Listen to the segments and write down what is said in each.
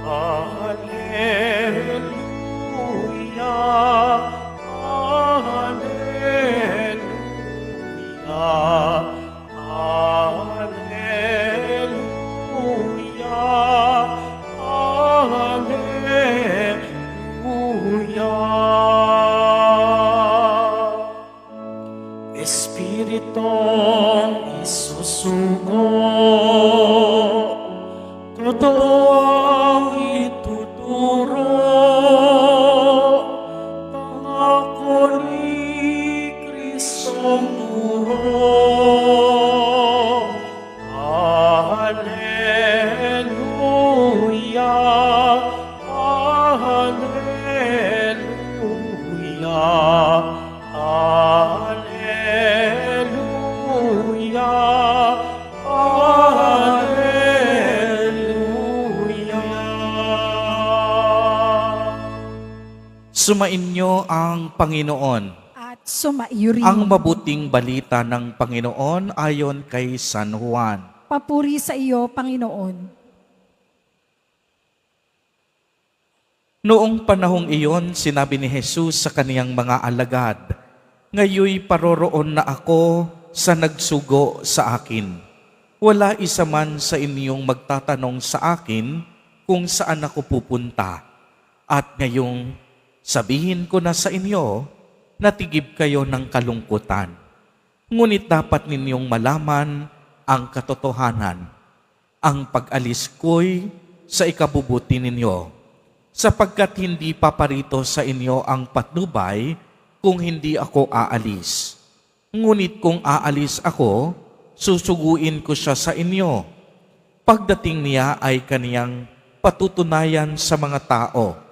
Alleluia, Alleluia, Alleluia, Alleluia. Espiritong isusugo, totoo ang ituturo, pangako ni Kristong turo. Alleluia, Alleluia, Alleluia, Alleluia. Sumainyo ang Panginoon. At sumaiyo rin. Ang mabuting balita ng Panginoon ayon kay San Juan. Papuri sa iyo, Panginoon. Noong panahong iyon, sinabi ni Jesus sa kaniyang mga alagad, "Ngayoy paroroon na ako sa nagsugo sa akin. Wala isa man sa inyong magtatanong sa akin kung saan ako pupunta. At ngayong sabihin ko na sa inyo, natigib kayo ng kalungkutan. Ngunit dapat ninyong malaman ang katotohanan. Ang pag-alis ko'y sa ikabubuti ninyo, sapagkat hindi paparito sa inyo ang patnubay kung hindi ako aalis. Ngunit kung aalis ako, susuguin ko siya sa inyo. Pagdating niya ay kaniyang patutunayan sa mga tao,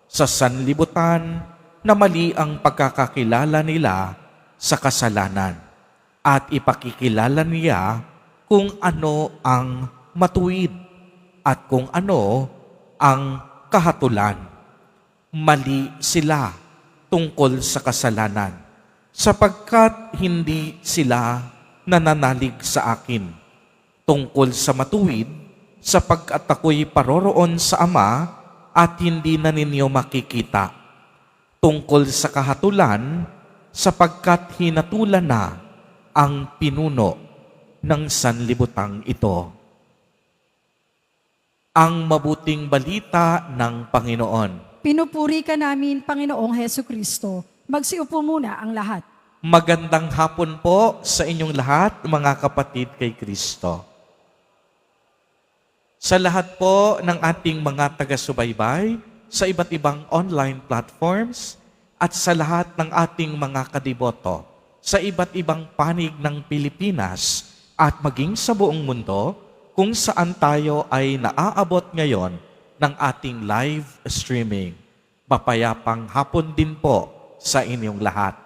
sa sanlibutan, na mali ang pagkakakilala nila sa kasalanan, at ipakikilala niya kung ano ang matuwid at kung ano ang kahatulan. Mali sila tungkol sa kasalanan, sapagkat hindi sila nananalig sa akin. Tungkol sa matuwid, sapagkat ako'y paroroon sa Ama at hindi na ninyo makikita. Tungkol sa kahatulan, sapagkat hinatulan na ang pinuno ng sanlibutang ito." Ang mabuting balita ng Panginoon. Pinupuri ka namin, Panginoong Heso Kristo. Magsiupo muna ang lahat. Magandang hapon po sa inyong lahat, mga kapatid kay Kristo. Sa lahat po ng ating mga taga-subaybay sa iba't ibang online platforms at sa lahat ng ating mga kadiboto sa iba't ibang panig ng Pilipinas at maging sa buong mundo kung saan tayo ay naaabot ngayon ng ating live streaming. Mapayapang hapon din po sa inyong lahat.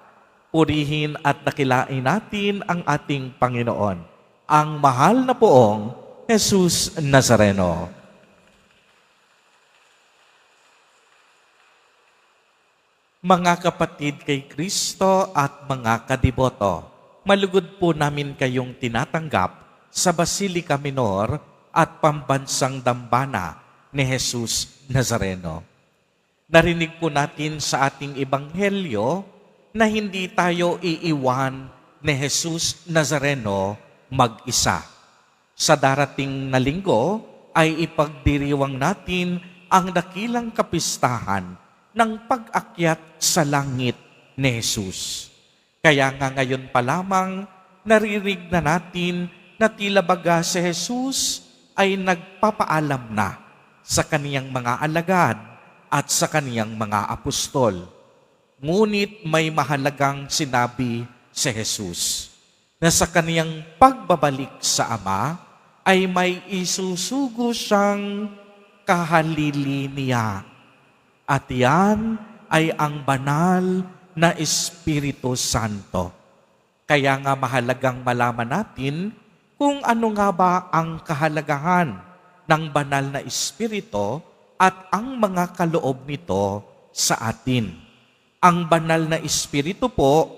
Purihin at dakilain natin ang ating Panginoon, ang mahal na poong Jesus Nazareno. Mga kapatid kay Kristo at mga kadiboto, malugod po namin kayong tinatanggap sa Basilica Minor at Pambansang Dambana ni Jesus Nazareno. Narinig po natin sa ating ebanghelyo na hindi tayo iiwan ni Jesus Nazareno mag-isa. Sa darating na linggo ay ipagdiriwang natin ang dakilang kapistahan ng pag-akyat sa langit ni Jesus. Kaya nga ngayon pa lamang narinig na natin na tila baga si Jesus ay nagpapaalam na sa kaniyang mga alagad at sa kaniyang mga apostol. Ngunit may mahalagang sinabi si Jesus na sa kaniyang pagbabalik sa Ama ay may isusugo siyang kahalili niya. At yan ay ang banal na Espiritu Santo. Kaya nga mahalagang malaman natin kung ano nga ba ang kahalagahan ng banal na Espiritu at ang mga kaloob nito sa atin. Ang banal na Espiritu po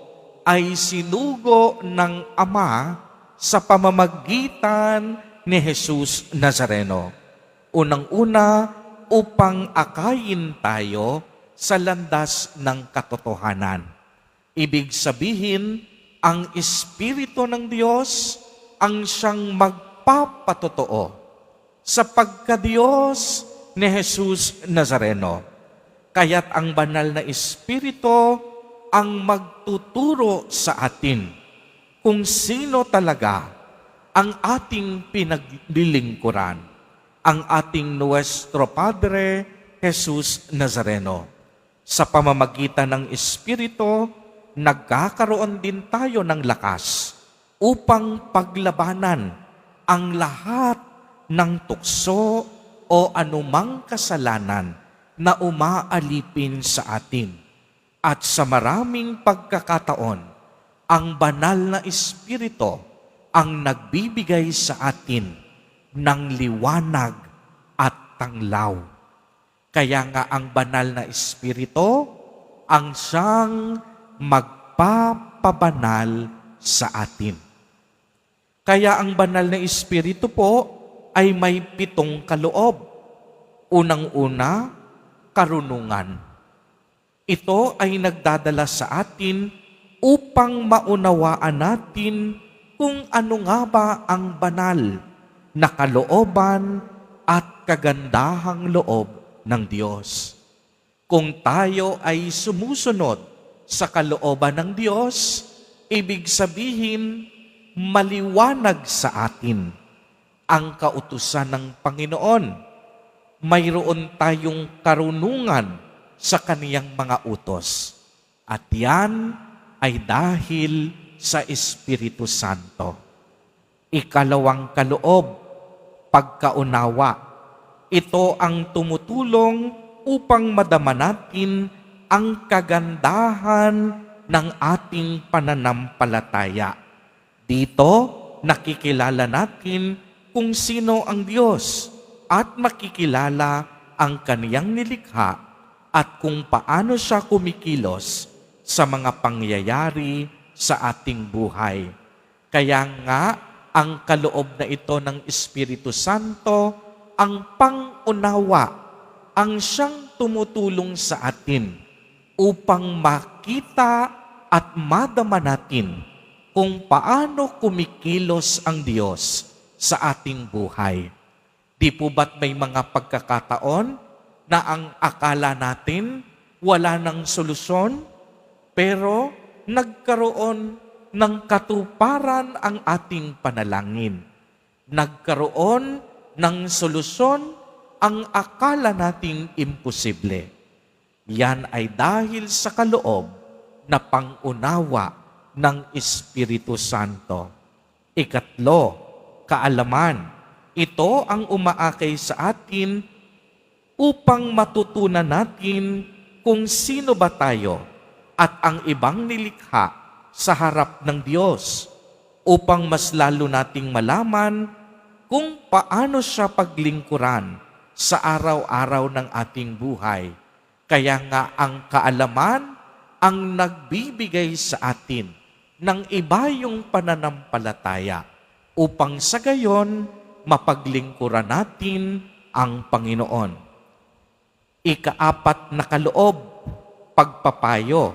ay sinugo ng Ama sa pamamagitan ni Jesus Nazareno. Unang-una, upang akayin tayo sa landas ng katotohanan. Ibig sabihin, ang Espiritu ng Diyos ang siyang magpapatotoo sa pagka-Diyos ni Jesus Nazareno. Kaya't ang banal na Espiritu ang magtuturo sa atin kung sino talaga ang ating pinaglilingkuran, ang ating Nuestro Padre Jesus Nazareno. Sa pamamagitan ng Espiritu, nagkakaroon din tayo ng lakas upang paglabanan ang lahat ng tukso o anumang kasalanan na umaalipin sa atin. At sa maraming pagkakataon, ang banal na Espiritu ang nagbibigay sa atin ng liwanag at tanglaw. Kaya nga ang banal na Espiritu ang siyang magpapabanal sa atin. Kaya ang banal na Espiritu po ay may 7 kaloob. Unang-una, karunungan. Ito ay nagdadala sa atin upang maunawaan natin kung ano nga ba ang banal na kalooban at kagandahang loob ng Diyos. Kung tayo ay sumusunod sa kalooban ng Diyos, ibig sabihin, maliwanag sa atin ang kautusan ng Panginoon. Mayroon tayong karunungan sa kaniyang mga utos. At yan ay dahil sa Espiritu Santo. Ikalawang kaloob, pagkaunawa. Ito ang tumutulong upang madama natin ang kagandahan ng ating pananampalataya. Dito, nakikilala natin kung sino ang Diyos at makikilala ang kaniyang nilikha at kung paano siya kumikilos sa mga pangyayari sa ating buhay. Kaya nga, ang kaloob na ito ng Espiritu Santo, ang pangunawa, ang siyang tumutulong sa atin upang makita at madama natin kung paano kumikilos ang Diyos sa ating buhay. Di po ba't may mga pagkakataon na ang akala natin wala ng solusyon, pero nagkaroon ng katuparan ang ating panalangin. Nagkaroon ng solusyon ang akala nating imposible. Yan ay dahil sa kaloob na pangunawa ng Espiritu Santo. Ikatlo, kaalaman. Ito ang umaakay sa atin upang matutunan natin kung sino ba tayo at ang ibang nilikha sa harap ng Diyos, upang mas lalo nating malaman kung paano siya paglingkuran sa araw-araw ng ating buhay. Kaya nga ang kaalaman ang nagbibigay sa atin ng iba yung pananampalataya upang sa gayon mapaglingkuran natin ang Panginoon. Ikaapat na kaloob, pagpapayo.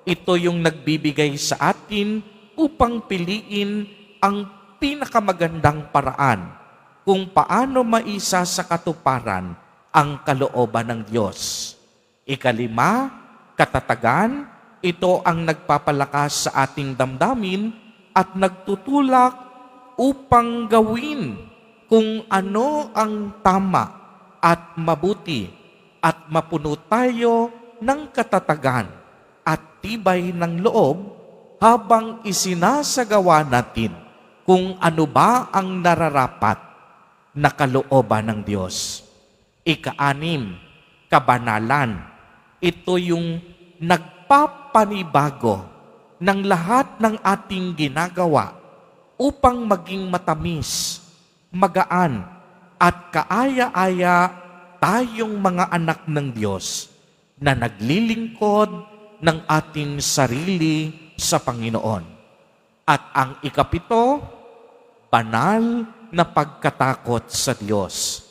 Ito yung nagbibigay sa atin upang piliin ang pinakamagandang paraan kung paano maisa sa katuparan ang kalooban ng Diyos. Ikalima, katatagan. Ito ang nagpapalakas sa ating damdamin at nagtutulak upang gawin kung ano ang tama at mabuti at mapuno tayo ng katatagan at tibay ng loob habang isinasagawa natin kung ano ba ang nararapat na kalooban ng Diyos. Ika-6, kabanalan. Ito yung nagpapanibago ng lahat ng ating ginagawa upang maging matamis, magaan, at kaaya-aya tayong mga anak ng Diyos na naglilingkod ng ating sarili sa Panginoon. At ang ikapito, banal na pagkatakot sa Diyos.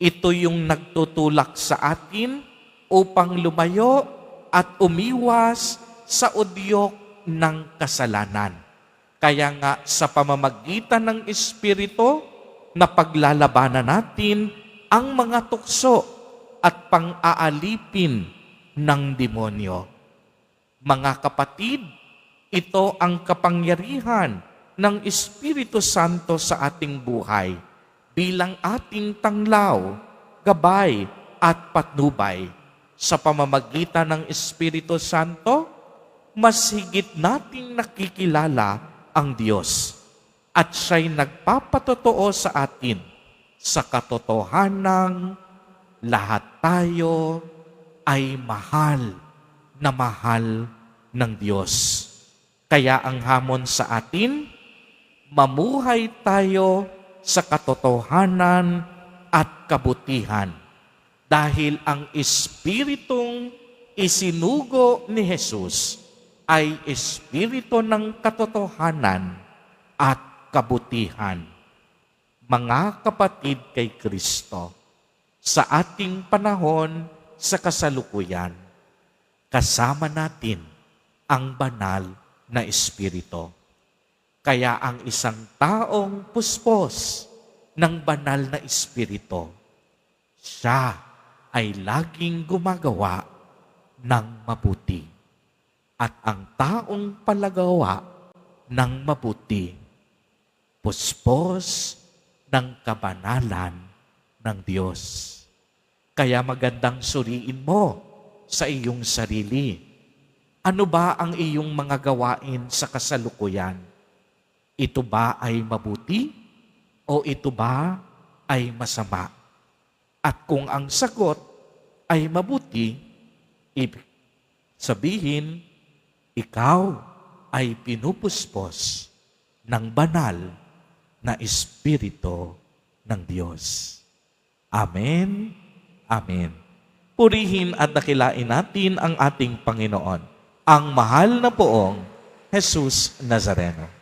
Ito yung nagtutulak sa atin upang lumayo at umiwas sa udyok ng kasalanan. Kaya nga sa pamamagitan ng Espiritu, na paglalabanan natin ang mga tukso at pang-aalipin ng demonyo. Mga kapatid, ito ang kapangyarihan ng Espiritu Santo sa ating buhay bilang ating tanglaw, gabay at patnubay. Sa pamamagitan ng Espiritu Santo, mas higit nating nakikilala ang Diyos at siya'y nagpapatotoo sa atin sa katotohanang lahat tayo ay mahal ng Diyos. Kaya ang hamon sa atin, mamuhay tayo sa katotohanan at kabutihan. Dahil ang Espiritong isinugo ni Jesus ay Espiritu ng katotohanan at kabutihan. Mga kapatid kay Kristo, sa ating panahon sa kasalukuyan, kasama natin ang banal na Espiritu. Kaya ang isang taong puspos ng banal na Espiritu, siya ay laging gumagawa ng mabuti. At ang taong palagawa ng mabuti, puspos ng kabanalan ng Diyos. Kaya magandang suriin mo sa iyong sarili. Ano ba ang iyong mga gawain sa kasalukuyan? Ito ba ay mabuti o ito ba ay masama? At kung ang sagot ay mabuti, ibig sabihin, ikaw ay pinupuspos ng banal na Espiritu ng Diyos. Amen. Amen. Purihin at dakilain natin ang ating Panginoon, ang mahal na poong Jesus Nazareno.